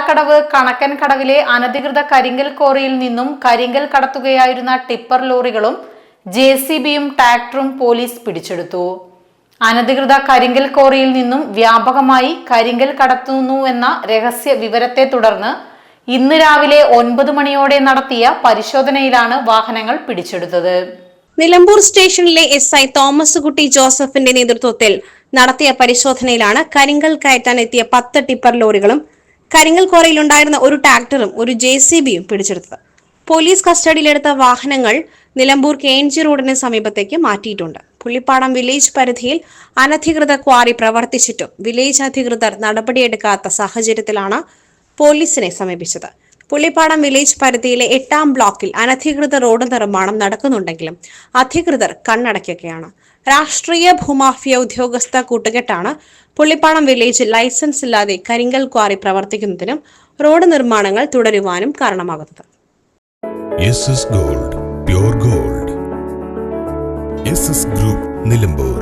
പാലക്കടവ് കണക്കൻ കടവിലെ അനധികൃത കരിങ്കൽ ക്വാറിയിൽ നിന്നും കരിങ്കൽ കടത്തുകയായിരുന്ന ടിപ്പർ ലോറികളും JCBയും ട്രാക്ടറും പോലീസ് പിടിച്ചെടുത്തു. അനധികൃത കരിങ്കൽ ക്വാറിയിൽ നിന്നും വ്യാപകമായി കരിങ്കൽ കടത്തുന്നുവെന്ന രഹസ്യ വിവരത്തെ തുടർന്ന് ഇന്ന് രാവിലെ 9 മണിയോടെ നടത്തിയ പരിശോധനയിലാണ് വാഹനങ്ങൾ പിടിച്ചെടുത്തത്. നിലമ്പൂർ സ്റ്റേഷനിലെ SI തോമസ് കുട്ടി ജോസഫിന്റെ നേതൃത്വത്തിൽ നടത്തിയ പരിശോധനയിലാണ് കരിങ്കൽ കയറ്റാൻ എത്തിയ 10 ടിപ്പർ ലോറികളും കരിങ്കൽ ക്വാറിയിലുണ്ടായിരുന്ന ഒരു ട്രാക്ടറും ഒരു JCBയും പിടിച്ചെടുത്തത്. പോലീസ് കസ്റ്റഡിയിലെടുത്ത വാഹനങ്ങൾ നിലമ്പൂർ KNG റോഡിന് സമീപത്തേക്ക് മാറ്റിയിട്ടുണ്ട്. പുള്ളിപ്പാടം വില്ലേജ് പരിധിയിൽ അനധികൃത ക്വാറി പ്രവർത്തിച്ചിട്ടും വില്ലേജ് അധികൃതർ നടപടിയെടുക്കാത്ത സാഹചര്യത്തിലാണ് പോലീസിനെ സമീപിച്ചത്. പുള്ളിപ്പാടം വില്ലേജ് പരിധിയിലെ 8ാം ബ്ലോക്കിൽ അനധികൃത റോഡ് നിർമ്മാണം നടക്കുന്നുണ്ടെങ്കിലും അധികൃതർ കണ്ണടയ്ക്കുകയാണ്. രാഷ്ട്രീയ ഭൂമാഫിയ ഉദ്യോഗസ്ഥ കൂട്ടുകെട്ടാണ് പുള്ളിപ്പാടം വില്ലേജിൽ ലൈസൻസ് ഇല്ലാതെ കരിങ്കൽ ക്വാറി പ്രവർത്തിക്കുന്നതിനും റോഡ് നിർമ്മാണങ്ങൾ തുടരുവാനും കാരണമാകുന്നത്. SS Gold, Pure Gold. SS Group, Nilambur.